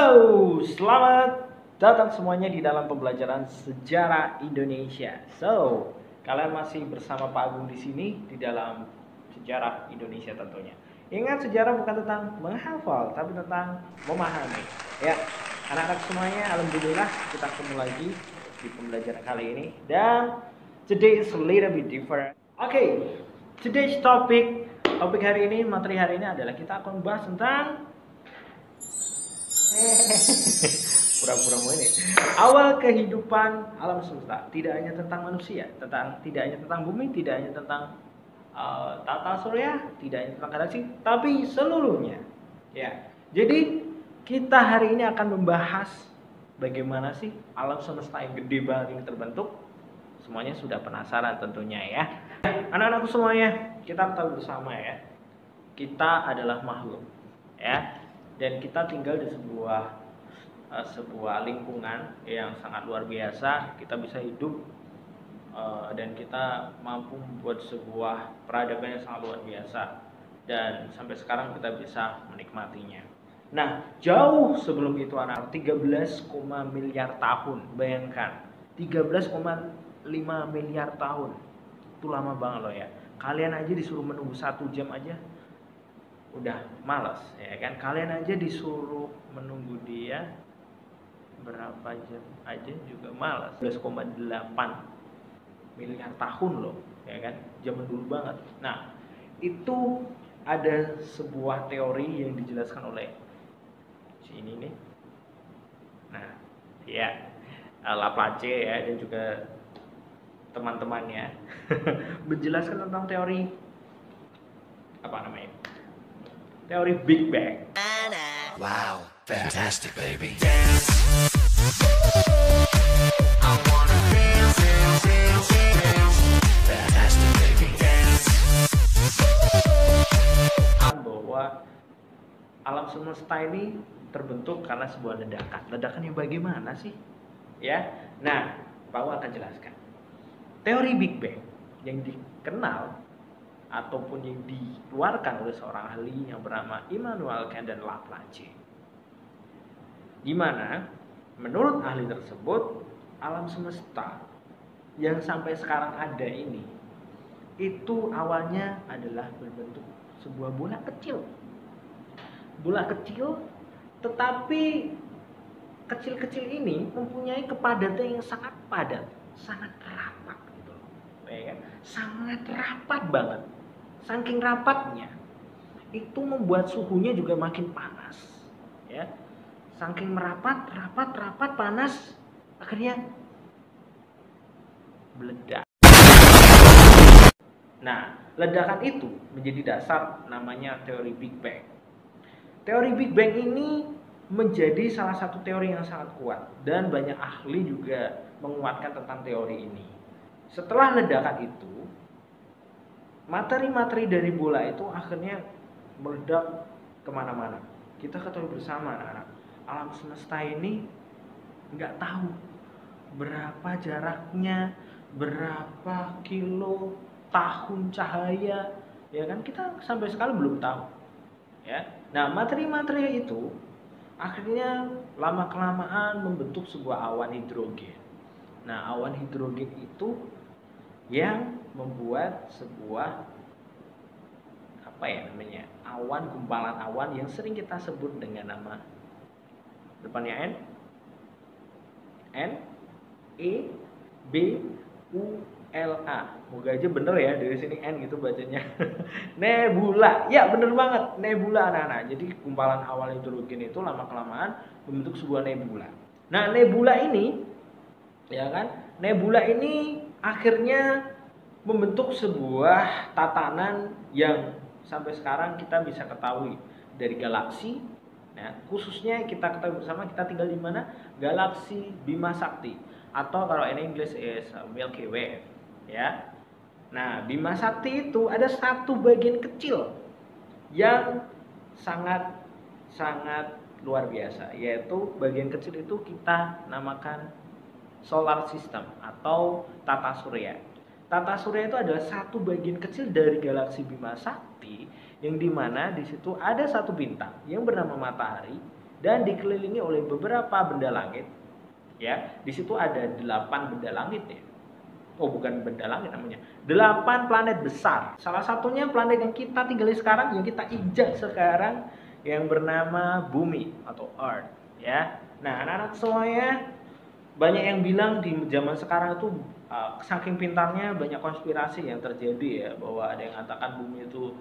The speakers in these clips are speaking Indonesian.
Selamat datang semuanya di dalam pembelajaran sejarah Indonesia. Kalian masih bersama Pak Agung di sini di dalam sejarah Indonesia tentunya. Ingat, sejarah bukan tentang menghafal, tapi tentang memahami. Ya, anak-anak semuanya, alhamdulillah kita ketemu lagi di pembelajaran kali ini. Dan today is a little bit different. Today's topik hari ini, materi hari ini adalah kita akan bahas tentang pura-pura mau ini awal kehidupan alam semesta. Tidak hanya tentang manusia, tidak hanya tentang bumi, tidak hanya tentang tata surya, tidak hanya tentang galaksi, tapi seluruhnya. Ya, jadi kita hari ini akan membahas bagaimana sih alam semesta yang gede banget ini terbentuk. Semuanya sudah penasaran tentunya ya. Anak-anakku semuanya, kita tahu bersama ya, kita adalah makhluk ya, dan kita tinggal di sebuah lingkungan yang sangat luar biasa. Kita bisa hidup dan kita mampu membuat sebuah peradaban yang sangat luar biasa, dan sampai sekarang kita bisa menikmatinya. Nah, jauh sebelum itu anak, 13, miliar tahun. Bayangkan 13,5 miliar tahun. Itu lama banget loh ya. Kalian aja disuruh menunggu 1 jam aja udah malas ya kan. Kalian aja disuruh menunggu dia berapa jam aja juga malas. 11,8 miliar tahun loh ya kan, zaman dulu banget. Nah, itu ada sebuah teori yang dijelaskan oleh si ini nih. Nah, ya, Laplace ya, dan juga teman-temannya menjelaskan tentang teori apa namanya? Teori Big Bang. Wow, fantastic, baby. Fantastic, baby. Bahwa alam semesta ini terbentuk karena sebuah ledakan. Ledakan yang bagaimana sih? Ya. Nah, Pak akan jelaskan. Teori Big Bang yang dikenal ataupun yang dikeluarkan oleh seorang ahli yang bernama Immanuel Kant dan Laplace, di mana menurut ahli tersebut alam semesta yang sampai sekarang ada ini itu awalnya adalah berbentuk sebuah bola kecil, tetapi kecil-kecil ini mempunyai kepadatan yang sangat padat, sangat rapat gitu, ya kan? Sangat rapat banget. Saking rapatnya itu membuat suhunya juga makin panas ya. Saking merapat panas, akhirnya meledak. Nah, ledakan itu menjadi dasar namanya teori Big Bang. Teori Big Bang ini menjadi salah satu teori yang sangat kuat, dan banyak ahli juga menguatkan tentang teori ini. Setelah ledakan itu, materi-materi dari bola itu akhirnya meledak kemana-mana. Kita ketahui bersama anak-anak, alam semesta ini nggak tahu berapa jaraknya, berapa kilo tahun cahaya, ya kan, kita sampai sekarang belum tahu ya. Nah, materi-materi itu akhirnya lama kelamaan membentuk sebuah awan hidrogen. Nah, awan hidrogen itu yang membuat sebuah awan, gumpalan awan yang sering kita sebut dengan nama depannya E B U L A. Moga aja bener ya dari sini N gitu bacanya. Nebula. Ya, bener banget, nebula anak-anak. Jadi gumpalan awan hidrogen itu lama kelamaan membentuk sebuah nebula. Nah, nebula ini ya kan, nebula ini akhirnya membentuk sebuah tatanan yang sampai sekarang kita bisa ketahui dari galaksi. Nah, khususnya kita ketahui bersama, kita tinggal di mana? Galaksi Bima Sakti, atau kalau in English is Milky Way ya. Nah, Bima Sakti itu ada satu bagian kecil yang sangat luar biasa, yaitu bagian kecil itu kita namakan solar system atau tata surya. Tata surya itu adalah satu bagian kecil dari galaksi Bima Sakti, yang dimana di situ ada satu bintang yang bernama matahari, dan dikelilingi oleh beberapa benda langit. Ya, di situ ada 8 benda langit ya. Oh, bukan benda langit namanya. 8 planet besar. Salah satunya planet yang kita tinggali sekarang, yang kita injak sekarang, yang bernama Bumi atau Earth. Ya. Nah, anak-anak semuanya, banyak yang bilang di zaman sekarang itu saking pintarnya banyak konspirasi yang terjadi ya, bahwa ada yang mengatakan Bumi itu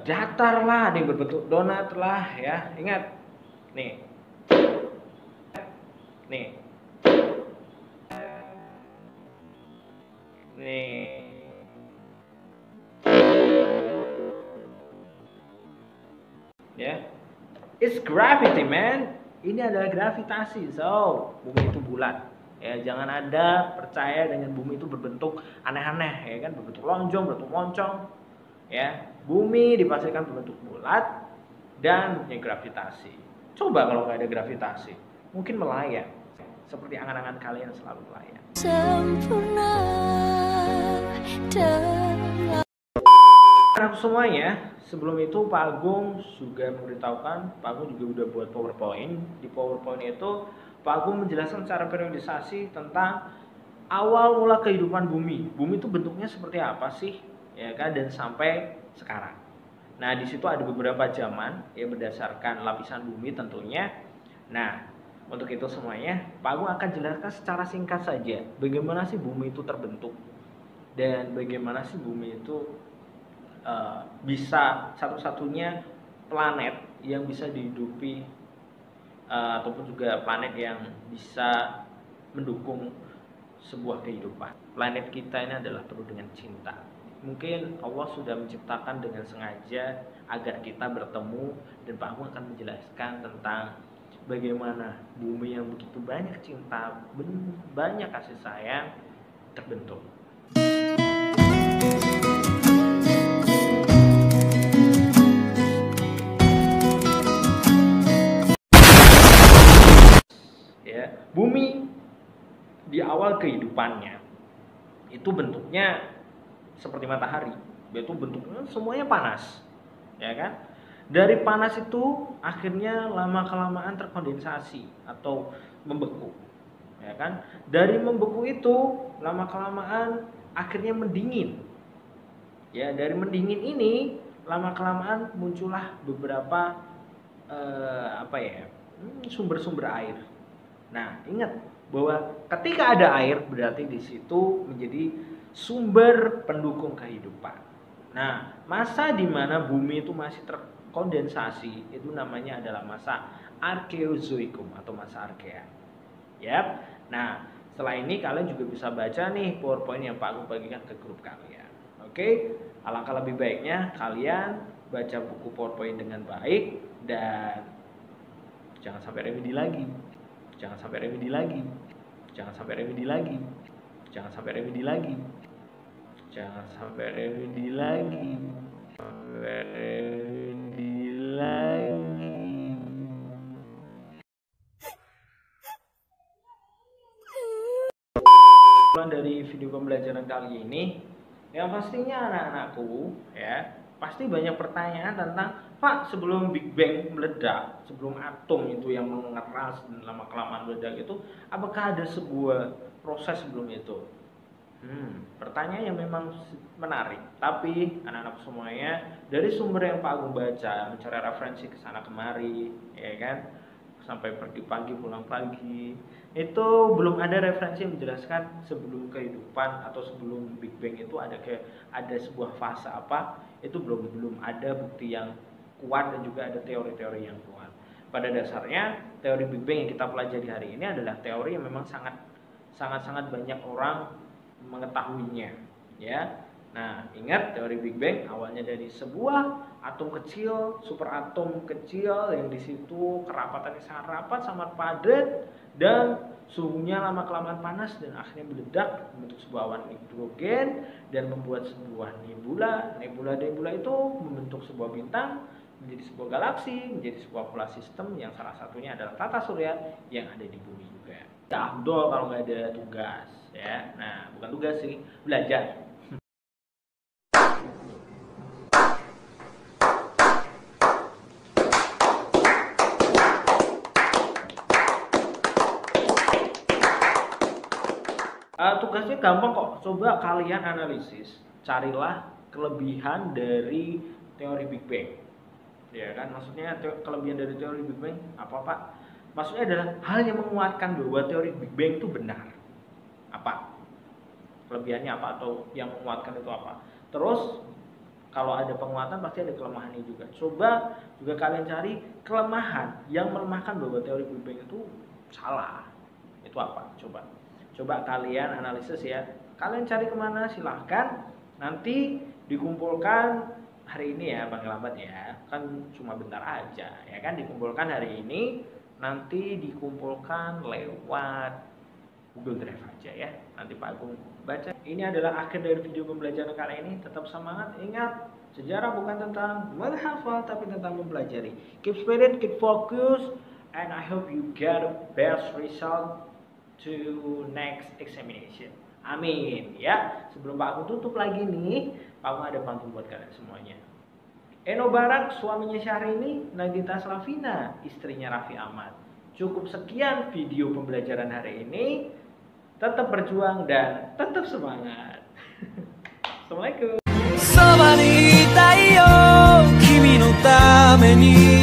datar lah, ada yang berbentuk donat lah ya. Ingat, nih, nih. Ya, it's gravity man. Ini adalah gravitasi. So, bumi itu bulat. Ya, jangan ada percaya dengan bumi itu berbentuk aneh-aneh, ya kan, berbentuk lonjong, berbentuk moncong. Ya, bumi dipastikan berbentuk bulat dan punya gravitasi. Coba kalau nggak ada gravitasi, mungkin melayang. Seperti angan-angan kalian selalu melayang. Sempurna Anak semuanya, sebelum itu Pak Agung juga memberitahukan, Pak Agung juga udah buat PowerPoint. Di PowerPoint itu Pak Agung menjelaskan cara periodisasi tentang awal mula kehidupan bumi. Bumi itu bentuknya seperti apa sih, ya kan, dan sampai sekarang. Nah, di situ ada beberapa zaman ya berdasarkan lapisan bumi tentunya. Nah, untuk itu semuanya Pak Agung akan jelaskan secara singkat saja bagaimana sih bumi itu terbentuk dan bagaimana sih bumi itu bisa satu-satunya planet yang bisa dihidupi ataupun juga planet yang bisa mendukung sebuah kehidupan. Planet kita ini adalah penuh dengan cinta. Mungkin Allah sudah menciptakan dengan sengaja agar kita bertemu, dan Pak Agung akan menjelaskan tentang bagaimana bumi yang begitu banyak cinta, banyak kasih sayang terbentuk. Ya, bumi di awal kehidupannya itu bentuknya seperti matahari, yaitu bentuknya semuanya panas, ya kan? Dari panas itu akhirnya lama kelamaan terkondensasi atau membeku, ya kan? Dari membeku itu lama kelamaan akhirnya mendingin. Ya, dari mendingin ini lama kelamaan muncullah beberapa sumber-sumber air. Nah, ingat bahwa ketika ada air berarti di situ menjadi sumber pendukung kehidupan. Nah, masa di mana bumi itu masih terkondensasi itu namanya adalah masa Arkeozoikum atau masa Arkea. Yap. Nah, setelah ini kalian juga bisa baca nih PowerPoint yang Pak Agung bagikan ke grup kalian. Oke, alangkah lebih baiknya kalian baca buku PowerPoint dengan baik dan jangan sampai remedi lagi. Jangan sampai remedi lagi. Jangan sampai remedi lagi. Jangan sampai remedi lagi. Jangan sampai remedi lagi. Sampai remedi lagi. Dari video pembelajaran kali ini, yang pastinya anak-anakku ya pasti banyak pertanyaan tentang, Pak, sebelum Big Bang meledak, sebelum atom itu yang mengeras dan lama kelamaan meledak itu, apakah ada sebuah proses sebelum itu? Pertanyaan yang memang menarik. Tapi anak-anak semuanya, dari sumber yang Pak Agung baca, mencari referensi ke sana kemari, ya kan, sampai pergi pagi pulang pagi, itu belum ada referensi yang menjelaskan sebelum kehidupan atau sebelum Big Bang itu ada sebuah fase apa, itu belum ada bukti yang kuat dan juga ada teori-teori yang kuat. Pada dasarnya teori Big Bang yang kita pelajari hari ini adalah teori yang memang sangat banyak orang mengetahuinya, ya. Nah, ingat teori Big Bang awalnya dari sebuah atom kecil, super atom kecil yang di situ kerapatannya sangat rapat, sangat padat, dan suhunya lama kelamaan panas dan akhirnya meledak membentuk sebuah awan hidrogen dan membuat sebuah nebula. Nebula itu membentuk sebuah bintang, menjadi sebuah galaksi, menjadi sebuah pola sistem yang salah satunya adalah tata surya yang ada di bumi juga. Afdol kalau nggak ada tugas, ya. Nah, bukan tugas sih, belajar. Tugasnya gampang kok. Coba kalian analisis, carilah kelebihan dari teori Big Bang. Ya kan, maksudnya kelebihan dari teori Big Bang apa Pak? Maksudnya adalah hal yang menguatkan bahwa teori Big Bang itu benar. Apa? Kelebihannya apa atau yang menguatkan itu apa? Terus kalau ada penguatan pasti ada kelemahannya juga. Coba juga kalian cari kelemahan yang melemahkan bahwa teori Big Bang itu salah. Itu apa? Coba kalian analisis ya. Kalian cari kemana silahkan. Nanti dikumpulkan hari ini ya, paling lambat ya. Kan cuma bentar aja ya kan, dikumpulkan hari ini. Nanti dikumpulkan lewat Google Drive aja ya. Nanti Pak Agung baca. Ini adalah akhir dari video pembelajaran kali ini. Tetap semangat. Ingat, sejarah bukan tentang menghafal tapi tentang mempelajari. Keep spirit, keep focus, and I hope you get the best result to next examination. Amin ya. Sebelum Pak Agung tutup lagi nih, Pak Agung ada pantun buat kalian semuanya. Eno Barak, suaminya Syahrini, Nagita Slavina, istrinya Raffi Ahmad. Cukup sekian video pembelajaran hari ini. Tetap berjuang dan tetap semangat. Assalamualaikum. そばにいたいよ君のために